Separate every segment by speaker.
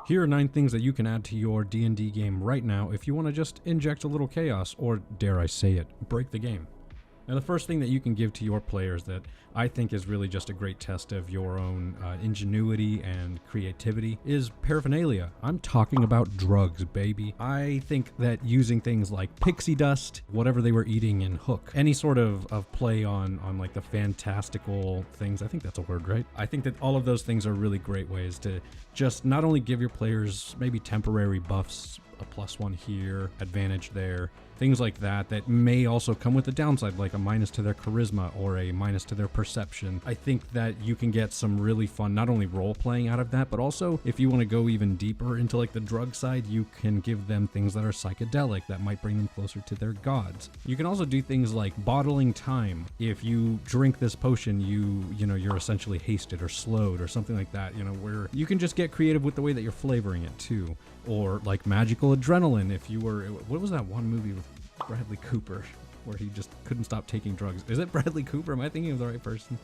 Speaker 1: Here are 9 things that you can add to your D&D game right now if you want to just inject a little chaos, or dare I say it, break the game. Now, the first thing that you can give to your players that I think is really just a great test of your own ingenuity and creativity is paraphernalia. I'm talking about drugs, baby. I think that using things like pixie dust, whatever they were eating in Hook, any sort of play on like the fantastical things, I think that's a word, right? I think that all of those things are really great ways to just not only give your players maybe temporary buffs, a +1 here, advantage there, things like that may also come with a downside, like a minus to their charisma or a minus to their perception. I think that you can get some really fun, not only role playing out of that, but also if you want to go even deeper into like the drug side, you can give them things that are psychedelic that might bring them closer to their gods. You can also do things like bottling time. If you drink this potion, you're essentially hasted or slowed or something like that, where you can just get creative with the way that you're flavoring it too. Or like magical adrenaline. If you were, what was that one movie with Bradley Cooper where he just couldn't stop taking drugs? Is it Bradley Cooper? Am I thinking of the right person?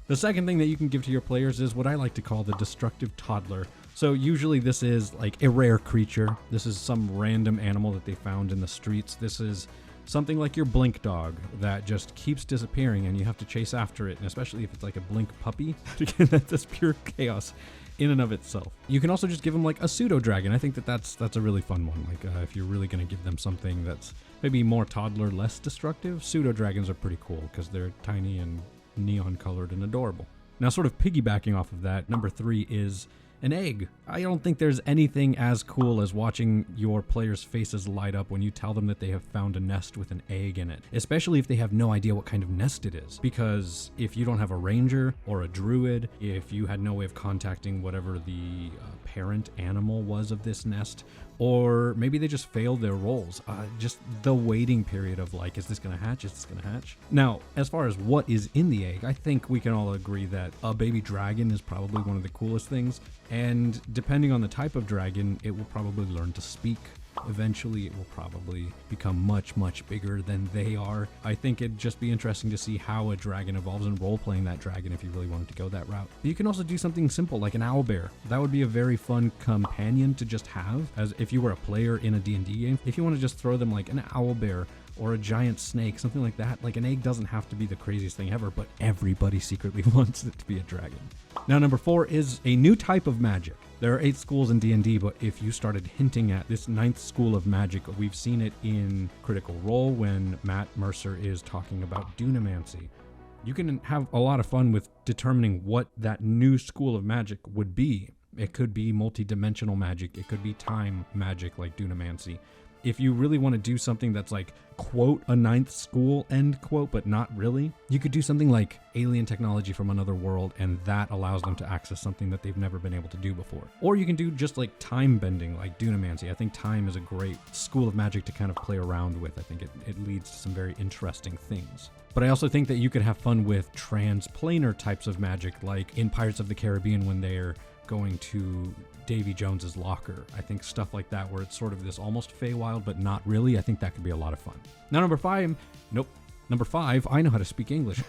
Speaker 1: The second thing that you can give to your players is what I like to call the destructive toddler. So usually this is like a rare creature. This is some random animal that they found in the streets. This is something like your blink dog that just keeps disappearing and you have to chase after it. And especially if it's like a blink puppy, that's pure chaos in and of itself. You can also just give them like a pseudo dragon. I think that's a really fun one. Like if you're really going to give them something that's maybe more toddler, less destructive, pseudo dragons are pretty cool because they're tiny and neon colored and adorable. Now, sort of piggybacking off of that, number 3 is an egg. I don't think there's anything as cool as watching your players' faces light up when you tell them that they have found a nest with an egg in it, especially if they have no idea what kind of nest it is. Because if you don't have a ranger or a druid, if you had no way of contacting whatever the parent animal was of this nest, or maybe they just failed their rolls, just the waiting period of like, is this gonna hatch? Is this gonna hatch? Now, as far as what is in the egg, I think we can all agree that a baby dragon is probably one of the coolest things. And depending on the type of dragon, it will probably learn to speak. Eventually, it will probably become much, much bigger than they are. I think it'd just be interesting to see how a dragon evolves and role-playing that dragon if you really wanted to go that route. But you can also do something simple like an owlbear. That would be a very fun companion to just have, as if you were a player in a D&D game. If you want to just throw them like an owlbear or a giant snake, something like that. Like an egg doesn't have to be the craziest thing ever, but everybody secretly wants it to be a dragon. Now, number 4 is a new type of magic. There are 8 schools in D&D, but if you started hinting at this 9th school of magic, we've seen it in Critical Role when Matt Mercer is talking about dunamancy. You can have a lot of fun with determining what that new school of magic would be. It could be multi-dimensional magic. It could be time magic like dunamancy. If you really want to do something that's like, quote, a 9th school, end quote, but not really, you could do something like alien technology from another world, and that allows them to access something that they've never been able to do before. Or you can do just like time bending, like dunamancy. I think time is a great school of magic to kind of play around with. I think it leads to some very interesting things. But I also think that you could have fun with transplanar types of magic, like in Pirates of the Caribbean when they're going to Davy Jones's locker. I think stuff like that where it's sort of this almost Feywild, but not really. I think that could be a lot of fun. Now, number 5, I know how to speak English.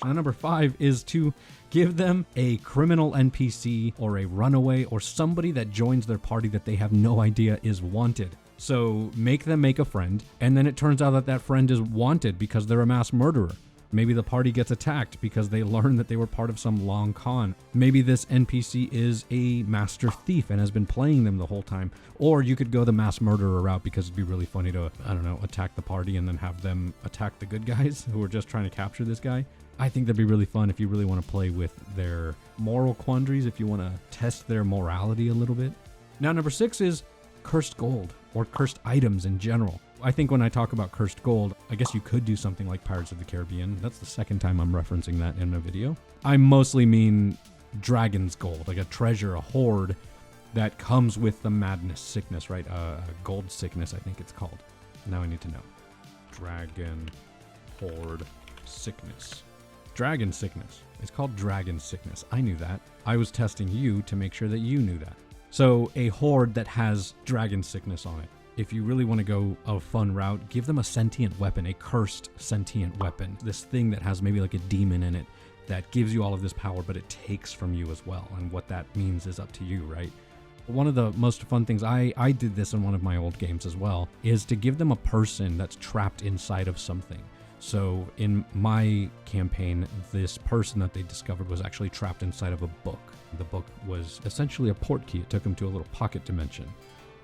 Speaker 1: Now, number 5 is to give them a criminal NPC or a runaway or somebody that joins their party that they have no idea is wanted. So make them make a friend, and then it turns out that that friend is wanted because they're a mass murderer. Maybe the party gets attacked because they learn that they were part of some long con. Maybe this NPC is a master thief and has been playing them the whole time. Or you could go the mass murderer route because it'd be really funny to, attack the party and then have them attack the good guys who are just trying to capture this guy. I think that'd be really fun if you really want to play with their moral quandaries, if you want to test their morality a little bit. Now, number 6 is cursed gold or cursed items in general. I think when I talk about cursed gold, I guess you could do something like Pirates of the Caribbean. That's the second time I'm referencing that in a video. I mostly mean dragon's gold, like a treasure, a hoard that comes with the madness sickness, right? Gold sickness, I think it's called. Now I need to know. Dragon hoard sickness. Dragon sickness. It's called dragon sickness. I knew that. I was testing you to make sure that you knew that. So a hoard that has dragon sickness on it. If you really want to go a fun route, give them a sentient weapon, a cursed sentient weapon. This thing that has maybe like a demon in it that gives you all of this power, but it takes from you as well. And what that means is up to you, right? One of the most fun things, I did this in one of my old games as well, is to give them a person that's trapped inside of something. So in my campaign, this person that they discovered was actually trapped inside of a book. The book was essentially a port key. It took them to a little pocket dimension,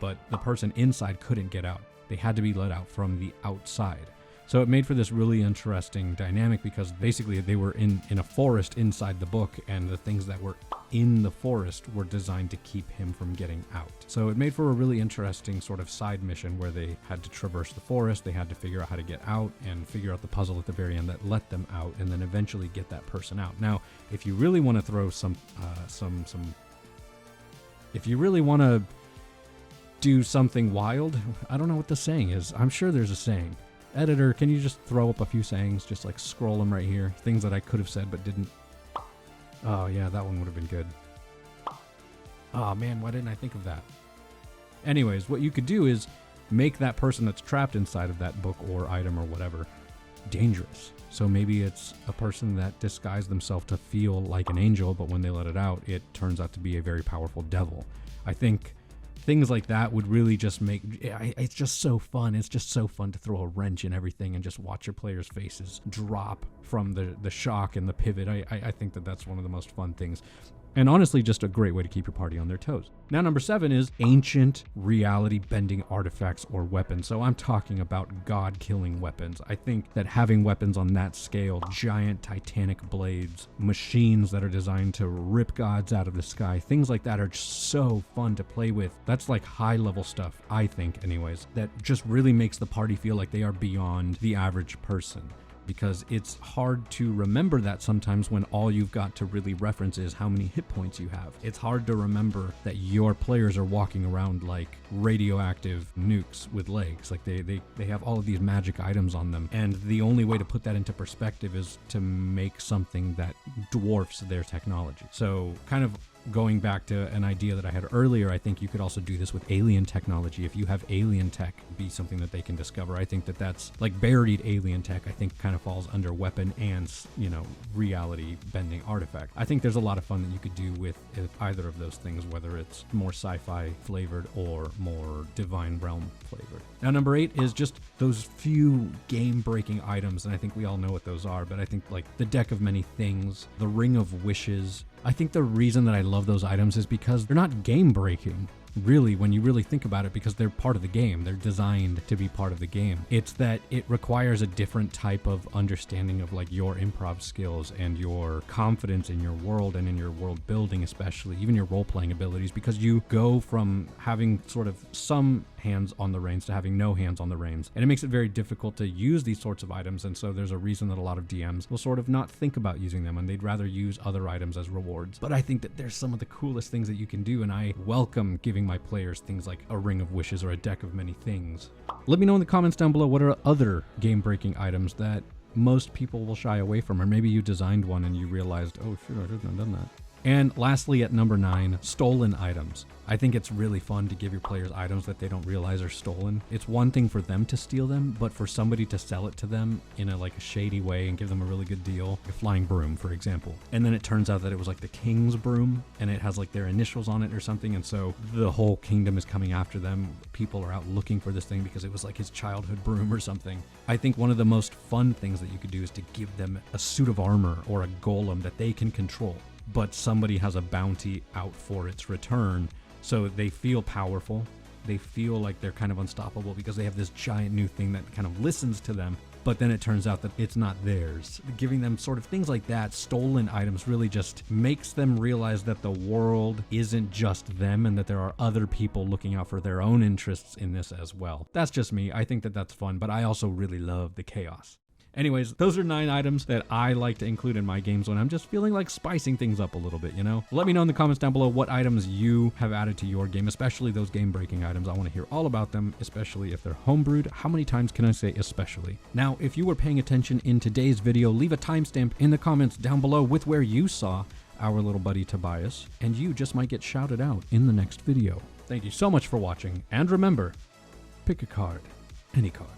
Speaker 1: but the person inside couldn't get out. They had to be let out from the outside. So it made for this really interesting dynamic because basically they were in a forest inside the book, and the things that were in the forest were designed to keep him from getting out. So it made for a really interesting sort of side mission where they had to traverse the forest, they had to figure out how to get out and figure out the puzzle at the very end that let them out, and then eventually get that person out. Now, if you really want to throw if you really want to do something wild, I don't know what the saying is. I'm sure there's a saying. Editor, can you just throw up a few sayings? Just like scroll them right here. Things that I could have said but didn't. Oh yeah, that one would have been good. Oh man, why didn't I think of that? Anyways, what you could do is make that person that's trapped inside of that book or item or whatever dangerous. So maybe it's a person that disguised themselves to feel like an angel, but when they let it out, it turns out to be a very powerful devil. I think things like that would really just make it's just so fun. It's just so fun to throw a wrench in everything and just watch your players' faces drop from the shock and the pivot. I think that that's one of the most fun things. And honestly, just a great way to keep your party on their toes. Now, number 7 is ancient reality-bending artifacts or weapons. So I'm talking about god-killing weapons. I think that having weapons on that scale, giant Titanic blades, machines that are designed to rip gods out of the sky, things like that are just so fun to play with. That's like high-level stuff, I think anyways, that just really makes the party feel like they are beyond the average person. Because it's hard to remember that sometimes when all you've got to really reference is how many hit points you have. It's hard to remember that your players are walking around like radioactive nukes with legs. Like they have all of these magic items on them. And the only way to put that into perspective is to make something that dwarfs their technology. So kind of going back to an idea that I had earlier, I think you could also do this with alien technology. If you have alien tech be something that they can discover, I think that that's like buried alien tech, I think kind of falls under weapon and, you know, reality bending artifact. I think there's a lot of fun that you could do with either of those things, whether it's more sci-fi flavored or more divine realm flavored. Now, number 8 is just those few game-breaking items, and I think we all know what those are, but I think like the Deck of Many Things, the Ring of Wishes. I think the reason that I love those items is because they're not game-breaking, really, when you really think about it, because they're part of the game. They're designed to be part of the game. It's that it requires a different type of understanding of like your improv skills and your confidence in your world and in your world building, especially, even your role-playing abilities, because you go from having sort of some hands on the reins to having no hands on the reins. And it makes it very difficult to use these sorts of items, and so there's a reason that a lot of DMs will sort of not think about using them, and they'd rather use other items as rewards. But I think that there's some of the coolest things that you can do, and I welcome giving my players things like a Ring of Wishes or a Deck of Many Things. Let me know in the comments down below what are other game-breaking items that most people will shy away from, or maybe you designed one and you realized, oh shoot, I shouldn't have done that. And lastly, at number 9, stolen items. I think it's really fun to give your players items that they don't realize are stolen. It's one thing for them to steal them, but for somebody to sell it to them in a shady way and give them a really good deal, a flying broom, for example. And then it turns out that it was like the king's broom, and it has like their initials on it or something, and so the whole kingdom is coming after them. People are out looking for this thing because it was like his childhood broom or something. I think one of the most fun things that you could do is to give them a suit of armor or a golem that they can control, but somebody has a bounty out for its return. So they feel powerful. They feel like they're kind of unstoppable because they have this giant new thing that kind of listens to them. But then it turns out that it's not theirs. Giving them sort of things like that, stolen items, really just makes them realize that the world isn't just them and that there are other people looking out for their own interests in this as well. That's just me. I think that that's fun, but I also really love the chaos. Anyways, those are 9 items that I like to include in my games when I'm just feeling like spicing things up a little bit, you know? Let me know in the comments down below what items you have added to your game, especially those game-breaking items. I want to hear all about them, especially if they're homebrewed. How many times can I say especially? Now, if you were paying attention in today's video, leave a timestamp in the comments down below with where you saw our little buddy Tobias, and you just might get shouted out in the next video. Thank you so much for watching, and remember, pick a card, any card.